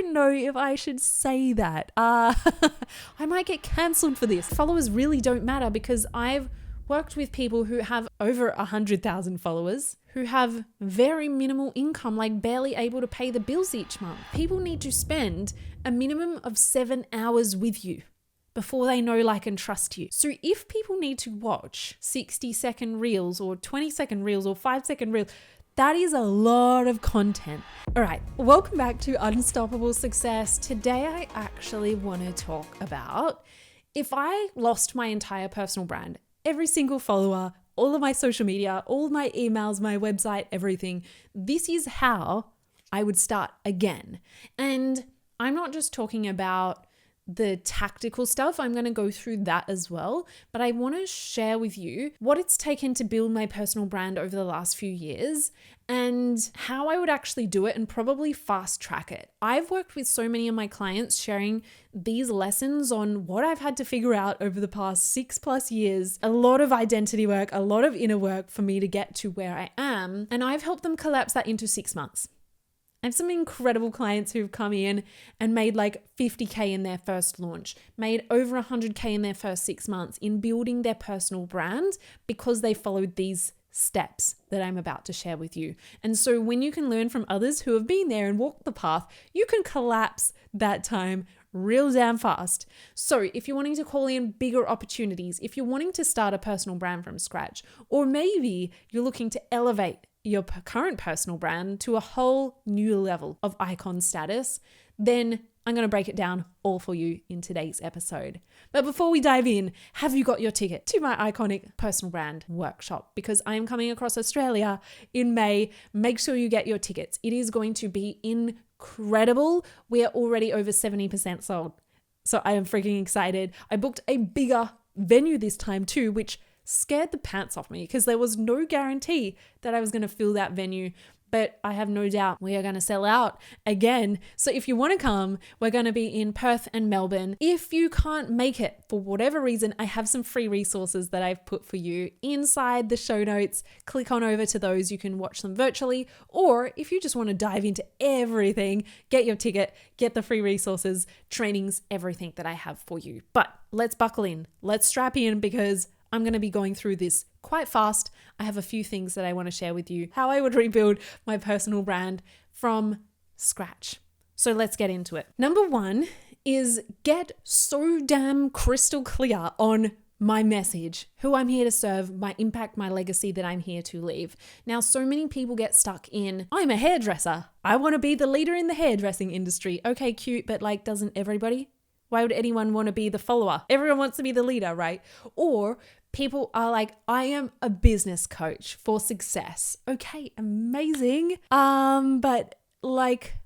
even know if I should say that. I might get cancelled for this. Followers really don't matter because I've worked with people who have over 100,000 followers, who have very minimal income, like barely able to pay the bills each month. People need to spend a minimum of 7 hours with you before they know, like, and trust you. So if people need to watch 60-second reels or 20-second reels or 5-second reels, that is a lot of content. All right, welcome back to Unstoppable Success. Today, I actually want to talk about if I lost my entire personal brand, every single follower, all of my social media, all of my emails, my website, everything, this is how I would start again. And I'm not just talking about the tactical stuff. I'm going to go through that as well, but I want to share with you what it's taken to build my personal brand over the last few years and how I would actually do it and probably fast track it. I've worked with so many of my clients sharing these lessons on what I've had to figure out over the past 6+ years, a lot of identity work, a lot of inner work for me to get to where I am. And I've helped them collapse that into 6 months. I have some incredible clients who've come in and made like 50K in their first launch, made over 100K in their first 6 months in building their personal brand because they followed these steps that I'm about to share with you. And so when you can learn from others who have been there and walked the path, you can collapse that time real damn fast. So if you're wanting to call in bigger opportunities, if you're wanting to start a personal brand from scratch, or maybe you're looking to elevate your current personal brand to a whole new level of icon status, then I'm going to break it down all for you in today's episode. But before we dive in, have you got your ticket to my iconic personal brand workshop? Because I am coming across Australia in May. Make sure you get your tickets. It is going to be incredible. We are already over 70% sold. So I am freaking excited. I booked a bigger venue this time too, which scared the pants off me because there was no guarantee that I was going to fill that venue, but I have no doubt we are going to sell out again. So if you want to come, we're going to be in Perth and Melbourne. If you can't make it for whatever reason, I have some free resources that I've put for you inside the show notes. Click on over to those. You can watch them virtually, or if you just want to dive into everything, get your ticket, get the free resources, trainings, everything that I have for you. But let's buckle in. Let's strap in because I'm going to be going through this quite fast. I have a few things that I want to share with you, how I would rebuild my personal brand from scratch. So let's get into it. Number 1 is get so damn crystal clear on my message, who I'm here to serve, my impact, my legacy that I'm here to leave. Now, so many people get stuck in, I'm a hairdresser. I want to be the leader in the hairdressing industry. Okay, cute, but like, doesn't everybody? Why would anyone want to be the follower? Everyone wants to be the leader, right? Or people are like, I am a business coach for success. Okay, amazing. But like,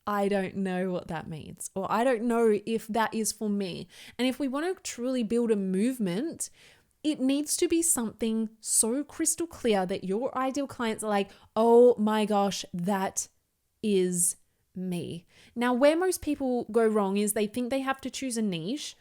I don't know what that means, or I don't know if that is for me. And if we want to truly build a movement, it needs to be something so crystal clear that your ideal clients are like, oh my gosh, that is me. Now, where most people go wrong is they think they have to choose a niche,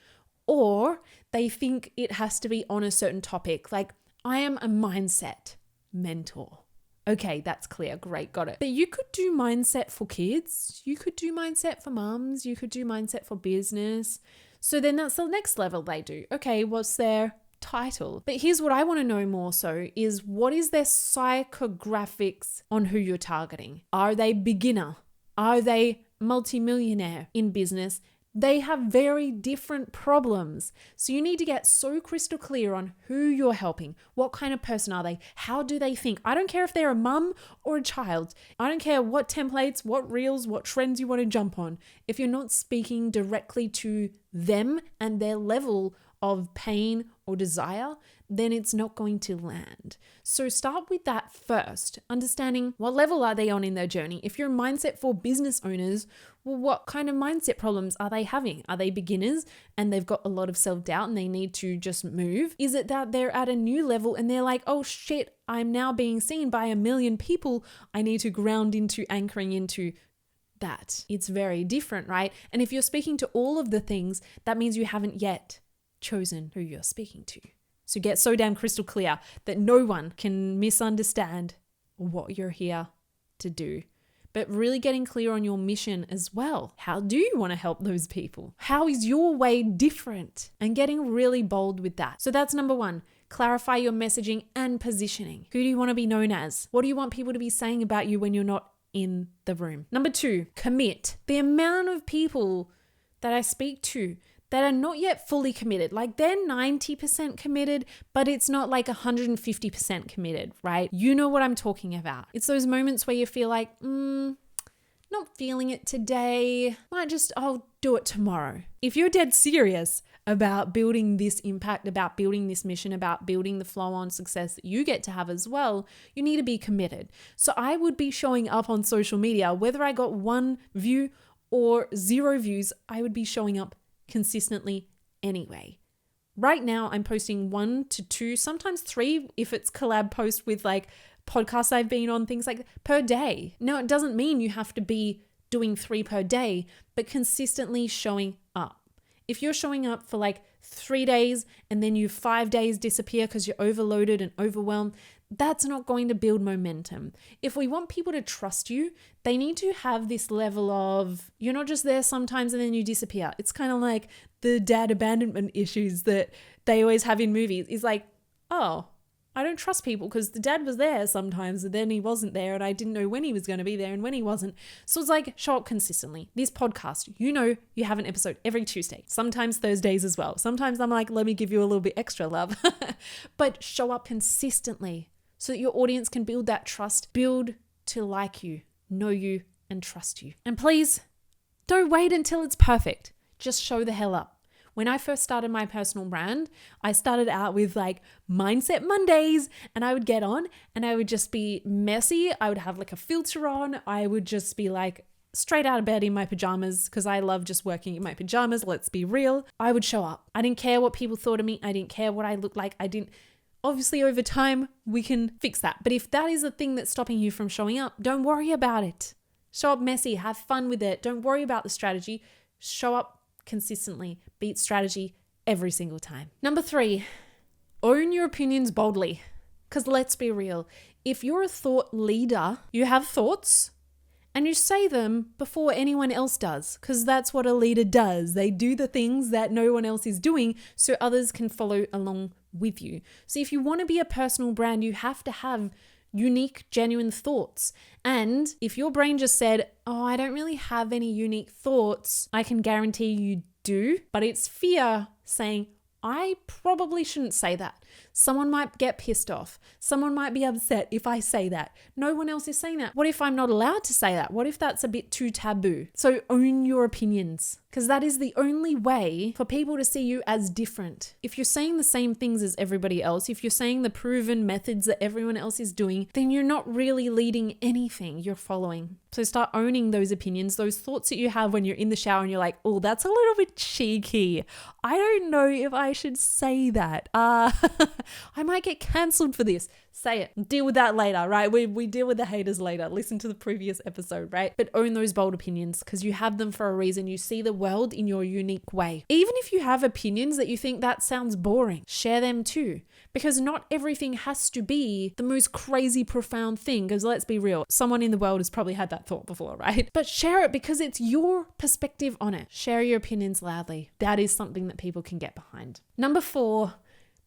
or they think it has to be on a certain topic. Like, I am a mindset mentor. Okay, that's clear. Great, got it. But you could do mindset for kids. You could do mindset for moms. You could do mindset for business. So then that's the next level they do. Okay, what's their title? But here's what I want to know more so is, what is their psychographics on who you're targeting? Are they beginner? Are they multimillionaire in business? They have very different problems. So you need to get so crystal clear on who you're helping. What kind of person are they? How do they think? I don't care if they're a mum or a child. I don't care what templates, what reels, what trends you want to jump on. If you're not speaking directly to them and their level of pain or desire, then it's not going to land. So start with that first, understanding what level are they on in their journey. If you're a mindset for business owners, well, what kind of mindset problems are they having? Are they beginners and they've got a lot of self-doubt and they need to just move? Is it that they're at a new level and they're like, oh shit, I'm now being seen by 1 million people. I need to ground into anchoring into that. It's very different, right? And if you're speaking to all of the things, that means you haven't yet chosen who you're speaking to. So get so damn crystal clear that no one can misunderstand what you're here to do. but really getting clear on your mission as well. How do you want to help those people? How is your way different? And getting really bold with that. So that's number one. Clarify your messaging and positioning. Who do you want to be known as? What do you want people to be saying about you when you're not in the room? Number two, commit. The amount of people that I speak to that are not yet fully committed, like they're 90% committed, but it's not like 150% committed, right? You know what I'm talking about. It's those moments where you feel like, not feeling it today. I'll do it tomorrow. If you're dead serious about building this impact, about building this mission, about building the flow on success that you get to have as well, you need to be committed. So I would be showing up on social media, whether I got 1 view or 0 views, I would be showing up consistently anyway. Right now, I'm posting 1 to 2, sometimes 3 if it's collab post with like podcasts I've been on, things like that, per day. Now, it doesn't mean you have to be doing 3 per day, but consistently showing up. If you're showing up for like 3 days and then you 5 days disappear because you're overloaded and overwhelmed, that's not going to build momentum. If we want people to trust you, they need to have this level of, you're not just there sometimes and then you disappear. It's kind of like the dad abandonment issues that they always have in movies. It's like, oh, I don't trust people because the dad was there sometimes and then he wasn't there and I didn't know when he was going to be there and when he wasn't. So it's like, show up consistently. This podcast, you have an episode every Tuesday, sometimes Thursdays as well. Sometimes I'm like, let me give you a little bit extra love, but show up consistently so that your audience can build that trust, build to like you, know you, and trust you. And please don't wait until it's perfect. Just show the hell up. When I first started my personal brand, I started out with like Mindset Mondays and I would get on and I would just be messy. I would have like a filter on. I would just be like straight out of bed in my pajamas because I love just working in my pajamas. Let's be real. I would show up. I didn't care what people thought of me. I didn't care what I looked like. Obviously, over time, we can fix that. But if that is the thing that's stopping you from showing up, don't worry about it. Show up messy. Have fun with it. Don't worry about the strategy. Show up consistently. Beat strategy every single time. Number 3, own your opinions boldly. Because let's be real. If you're a thought leader, you have thoughts and you say them before anyone else does. Because that's what a leader does. They do the things that no one else is doing so others can follow along with you. So if you want to be a personal brand, you have to have unique, genuine thoughts. And if your brain just said, oh, I don't really have any unique thoughts, I can guarantee you do. But it's fear saying, I probably shouldn't say that. Someone might get pissed off. Someone might be upset if I say that. No one else is saying that. What if I'm not allowed to say that? What if that's a bit too taboo? So own your opinions, because that is the only way for people to see you as different. If you're saying the same things as everybody else, if you're saying the proven methods that everyone else is doing, then you're not really leading anything, you're following. So start owning those opinions, those thoughts that you have when you're in the shower and you're like, oh, that's a little bit cheeky. I don't know if I should say that. I might get cancelled for this. Say it. Deal with that later, right? We deal with the haters later. Listen to the previous episode, right? But own those bold opinions because you have them for a reason. You see the world in your unique way. Even if you have opinions that you think that sounds boring, share them too. Because not everything has to be the most crazy, profound thing. Because let's be real, someone in the world has probably had that thought before, right? But share it because it's your perspective on it. Share your opinions loudly. That is something that people can get behind. Number 4,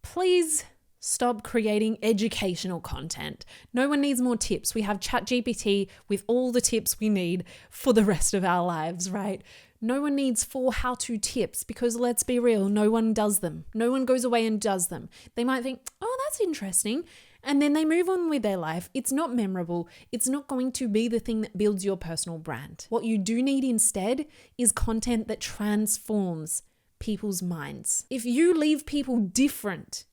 please stop creating educational content. No one needs more tips. We have ChatGPT with all the tips we need for the rest of our lives, right? No one needs 4 how-to tips because let's be real, no one does them. No one goes away and does them. They might think, oh, that's interesting. And then they move on with their life. It's not memorable. It's not going to be the thing that builds your personal brand. What you do need instead is content that transforms people's minds. If you leave people different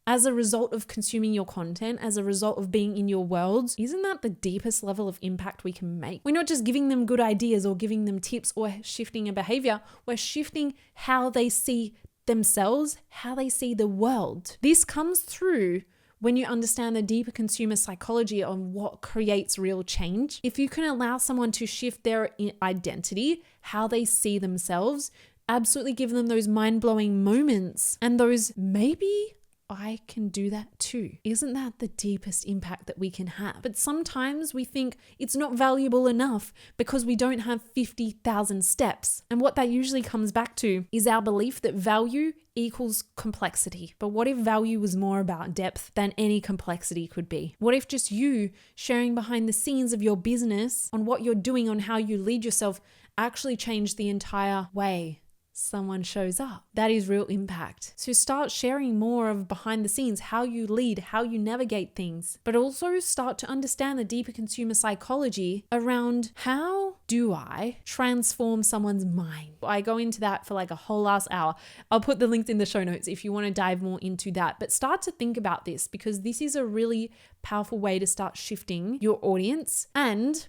as a result of consuming your content, as a result of being in your world, isn't that the deepest level of impact we can make? We're not just giving them good ideas or giving them tips or shifting a behavior. We're shifting how they see themselves, how they see the world. This comes through when you understand the deeper consumer psychology on what creates real change. If you can allow someone to shift their identity, how they see themselves, absolutely give them those mind-blowing moments and those maybe I can do that too. Isn't that the deepest impact that we can have? But sometimes we think it's not valuable enough because we don't have 50,000 steps. And what that usually comes back to is our belief that value equals complexity. But what if value was more about depth than any complexity could be? What if just you sharing behind the scenes of your business on what you're doing, on how you lead yourself, actually changed the entire way someone shows up? That is real impact. So start sharing more of behind the scenes, how you lead, how you navigate things, but also start to understand the deeper consumer psychology around how do I transform someone's mind. I go into that for like a whole last hour. I'll put the links in the show notes if you want to dive more into that, but start to think about this because this is a really powerful way to start shifting your audience. And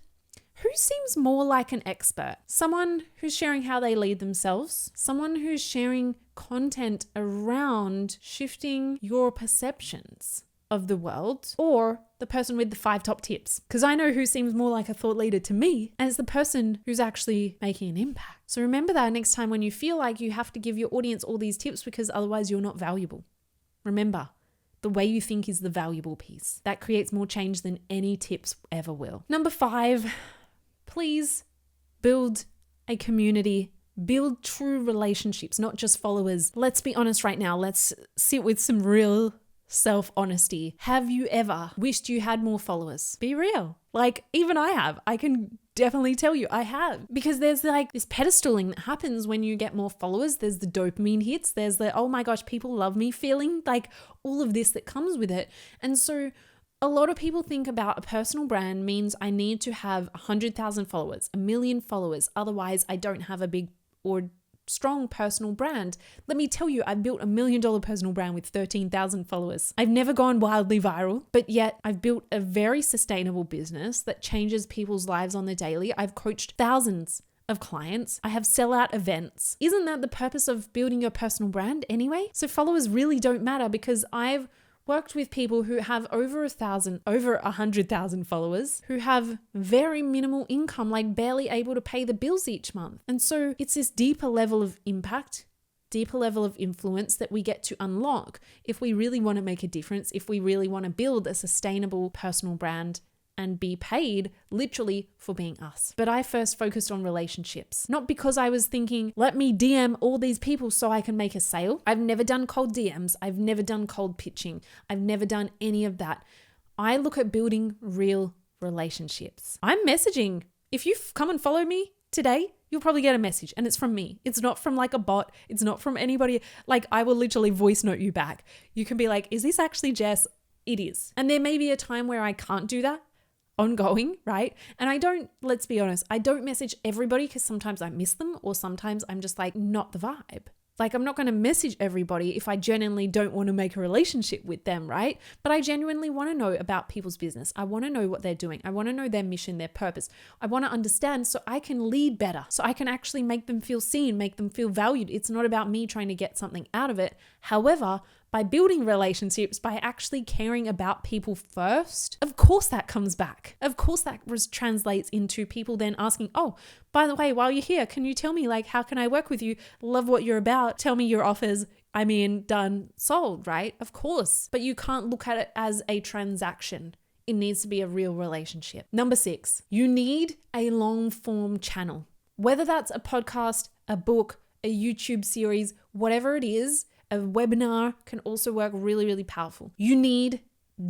who seems more like an expert? Someone who's sharing how they lead themselves, someone who's sharing content around shifting your perceptions of the world, or the person with the 5 top tips? Because I know who seems more like a thought leader to me, and it's the person who's actually making an impact. So remember that next time when you feel like you have to give your audience all these tips because otherwise you're not valuable. Remember, the way you think is the valuable piece. That creates more change than any tips ever will. Number 5, please build a community, build true relationships, not just followers. Let's be honest right now. Let's sit with some real self-honesty. Have you ever wished you had more followers? Be real. Like, even I have. I can definitely tell you I have. Because there's like this pedestaling that happens when you get more followers. There's the dopamine hits. There's the, oh my gosh, people love me feeling, like all of this that comes with it. And so a lot of people think about a personal brand means I need to have 100,000 followers, 1 million followers. Otherwise, I don't have a big or strong personal brand. Let me tell you, I've built $1 million personal brand with 13,000 followers. I've never gone wildly viral, but yet I've built a very sustainable business that changes people's lives on the daily. I've coached thousands of clients. I have sellout events. Isn't that the purpose of building your personal brand anyway? So followers really don't matter because I've worked with people who have over 100,000 followers, who have very minimal income, like barely able to pay the bills each month. And so it's this deeper level of impact, deeper level of influence that we get to unlock if we really want to make a difference, if we really want to build a sustainable personal brand and be paid literally for being us. But I first focused on relationships, not because I was thinking, let me DM all these people so I can make a sale. I've never done cold DMs. I've never done cold pitching. I've never done any of that. I look at building real relationships. I'm messaging. If you come and follow me today, you'll probably get a message and it's from me. It's not from like a bot. It's not from anybody. Like I will literally voice note you back. You can be like, is this actually Jess? It is. And there may be a time where I can't do that. Ongoing, right? And let's be honest, I don't message everybody because sometimes I miss them or sometimes I'm just like not the vibe. Like I'm not going to message everybody if I genuinely don't want to make a relationship with them, right? But I genuinely want to know about people's business. I want to know what they're doing. I want to know their mission, their purpose. I want to understand so I can lead better, so I can actually make them feel seen, make them feel valued. It's not about me trying to get something out of it. However, by building relationships, by actually caring about people first, of course that comes back. Of course that translates into people then asking, oh, by the way, while you're here, can you tell me like, how can I work with you? Love what you're about. Tell me your offers. I mean, done, sold, right? Of course. But you can't look at it as a transaction. It needs to be a real relationship. Number 6, you need a long form channel. Whether that's a podcast, a book, a YouTube series, whatever it is, a webinar can also work really, really powerful. You need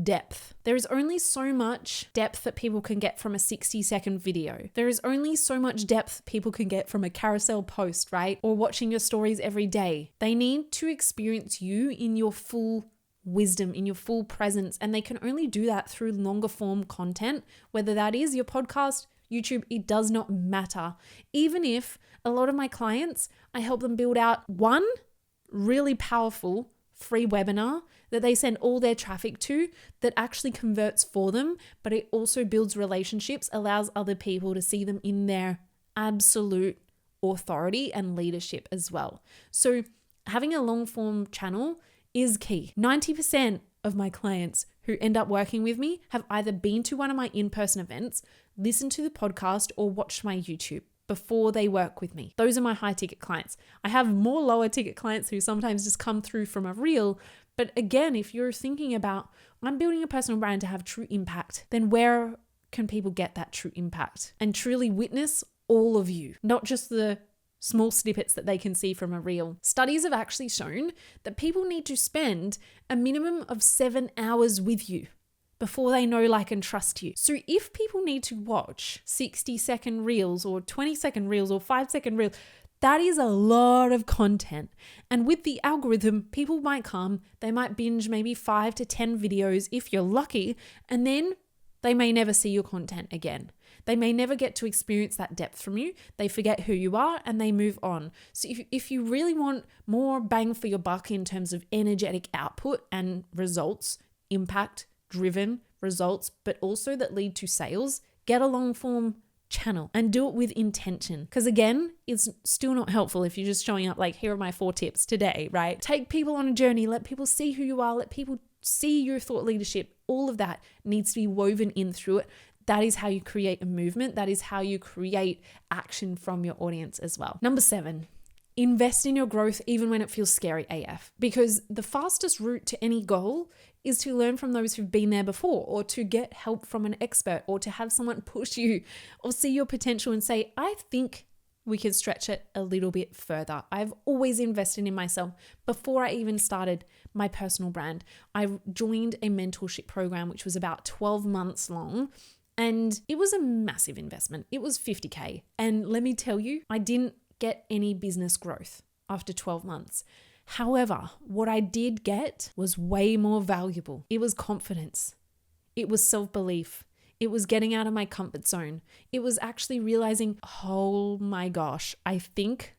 depth. There is only so much depth that people can get from a 60-second video. There is only so much depth people can get from a carousel post, right? Or watching your stories every day. They need to experience you in your full wisdom, in your full presence. And they can only do that through longer form content, whether that is your podcast, YouTube, it does not matter. Even if a lot of my clients, I help them build out one really powerful free webinar that they send all their traffic to that actually converts for them, but it also builds relationships, allows other people to see them in their absolute authority and leadership as well. So having a long form channel is key. 90% of my clients who end up working with me have either been to one of my in-person events, listened to the podcast, or watched my YouTube before they work with me. Those are my high ticket clients. I have more lower ticket clients who sometimes just come through from a reel, But again, if you're thinking about, I'm building a personal brand to have true impact, then where can people get that true impact and truly witness all of you, not just the small snippets that they can see from a reel? Studies have actually shown that people need to spend a minimum of 7 hours with you before they know, like, and trust you. So if people need to watch 60-second reels or 20-second reels or 5-second reels, that is a lot of content. And with the algorithm, people might come, they might binge maybe 5 to 10 videos if you're lucky, and then they may never see your content again. They may never get to experience that depth from you. They forget who you are and they move on. So if you really want more bang for your buck in terms of energetic output and results, impact-driven results, but also that lead to sales, get a long-form channel and do it with intention. Because again, it's still not helpful if you're just showing up like, here are my 4 tips today, right? Take people on a journey, let people see who you are, let people see your thought leadership. All of that needs to be woven in through it. That is how you create a movement. That is how you create action from your audience as well. Number 7, invest in your growth even when it feels scary AF. Because the fastest route to any goal is to learn from those who've been there before, or to get help from an expert, or to have someone push you or see your potential and say, I think we can stretch it a little bit further. I've always invested in myself. Before I even started my personal brand, I joined a mentorship program, which was about 12 months long. And it was a massive investment. It was $50K. And let me tell you, I didn't get any business growth after 12 months. However, what I did get was way more valuable. It was confidence. It was self-belief. It was getting out of my comfort zone. It was actually realizing, oh my gosh, I think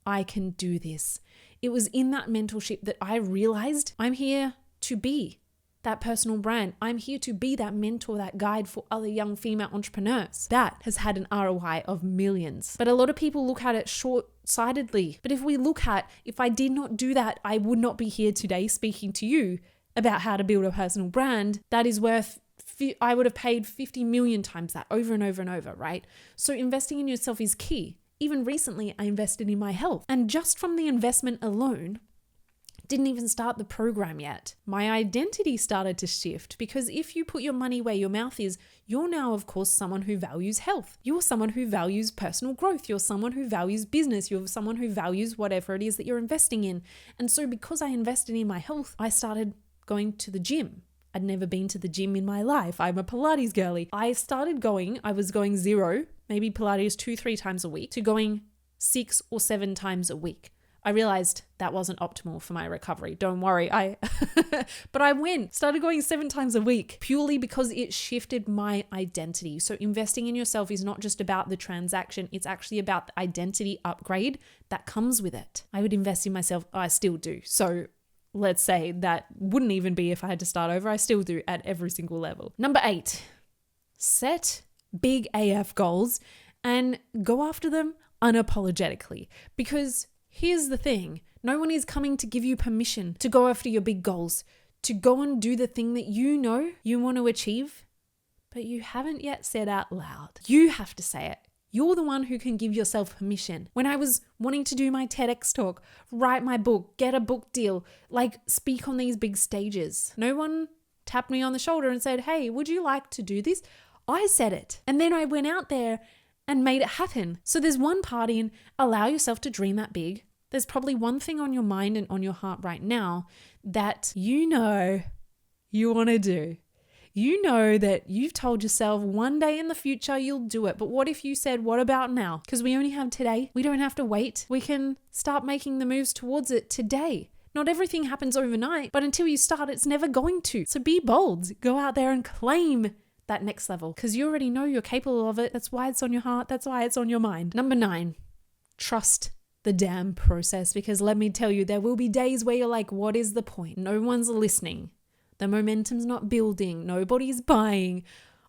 I can do this. It was in that mentorship that I realized I'm here to be that personal brand. I'm here to be that mentor, that guide for other young female entrepreneurs. That has had an ROI of millions. But a lot of people look at it short-sightedly. But if I did not do that, I would not be here today speaking to you about how to build a personal brand that is worth, I would have paid 50 million times that over and over and over, right? So investing in yourself is key. Even recently, I invested in my health. And just from the investment alone, didn't even start the program yet, my identity started to shift, because if you put your money where your mouth is, you're now, of course, someone who values health. You're someone who values personal growth. You're someone who values business. You're someone who values whatever it is that you're investing in. And so because I invested in my health, I started going to the gym. I'd never been to the gym in my life. I'm a Pilates girly. I was going 0, maybe Pilates 2-3 times a week, to going 6 or 7 times a week. I realized that wasn't optimal for my recovery. Don't worry. But I started going 7 times a week purely because it shifted my identity. So investing in yourself is not just about the transaction. It's actually about the identity upgrade that comes with it. I would invest in myself. I still do. So let's say that wouldn't even be if I had to start over. I still do at every single level. Number 8, set big AF goals and go after them unapologetically. Because here's the thing, no one is coming to give you permission to go after your big goals, to go and do the thing that you know you want to achieve, but you haven't yet said out loud. You have to say it. You're the one who can give yourself permission. When I was wanting to do my TEDx talk, write my book, get a book deal, speak on these big stages, no one tapped me on the shoulder and said, hey, would you like to do this? I said it. And then I went out there and made it happen. So there's one part in allow yourself to dream that big. There's probably one thing on your mind and on your heart right now that you know you want to do. You know that you've told yourself one day in the future you'll do it. But what if you said, what about now? Because we only have today. We don't have to wait. We can start making the moves towards it today. Not everything happens overnight, but until you start, it's never going to. So be bold. Go out there and claim that next level, because you already know you're capable of it. That's why it's on your heart. That's why it's on your mind. Number 9, trust the damn process, because let me tell you, there will be days where you're like, what is the point? No one's listening. The momentum's not building. Nobody's buying.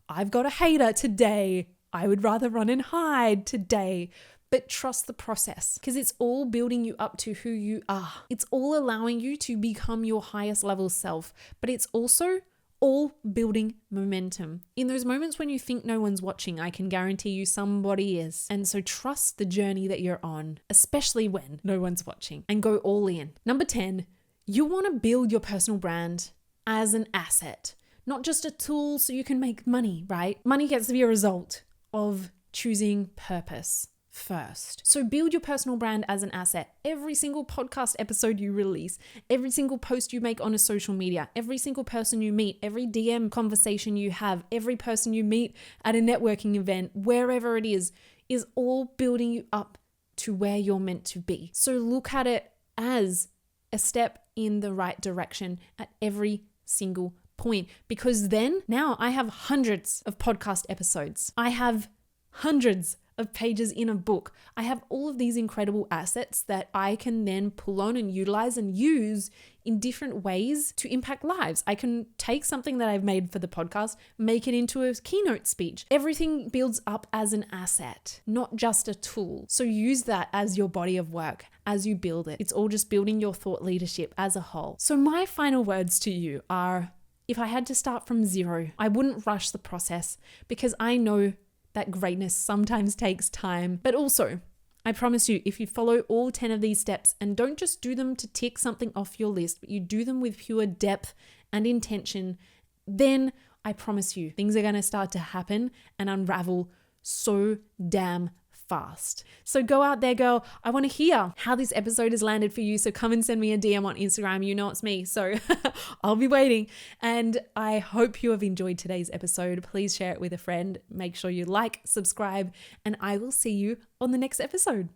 I've got a hater today. I would rather run and hide today. But trust the process, because it's all building you up to who you are. It's all allowing you to become your highest level self, but it's also all building momentum. In those moments when you think no one's watching, I can guarantee you somebody is. And so trust the journey that you're on, especially when no one's watching, and go all in. Number 10, You want to build your personal brand as an asset, not just a tool so you can make money, right? Money gets to be a result of choosing purpose first. So build your personal brand as an asset. Every single podcast episode you release, every single post you make on a social media, every single person you meet, every DM conversation you have, every person you meet at a networking event, wherever it is all building you up to where you're meant to be. So look at it as a step in the right direction at every single point, because then now I have hundreds of podcast episodes. I have hundreds of pages in a book. I have all of these incredible assets that I can then pull on and utilize and use in different ways to impact lives. I can take something that I've made for the podcast, make it into a keynote speech. Everything builds up as an asset, not just a tool. So use that as your body of work as you build it. It's all just building your thought leadership as a whole. So my final words to you are, if I had to start from zero, I wouldn't rush the process, because I know that greatness sometimes takes time. But also, I promise you, if you follow all 10 of these steps and don't just do them to tick something off your list, but you do them with pure depth and intention, then I promise you, things are going to start to happen and unravel so damn fast. So go out there, girl. I want to hear how this episode has landed for you. So come and send me a DM on Instagram. You know it's me. So I'll be waiting. And I hope you have enjoyed today's episode. Please share it with a friend. Make sure you like, subscribe, and I will see you on the next episode.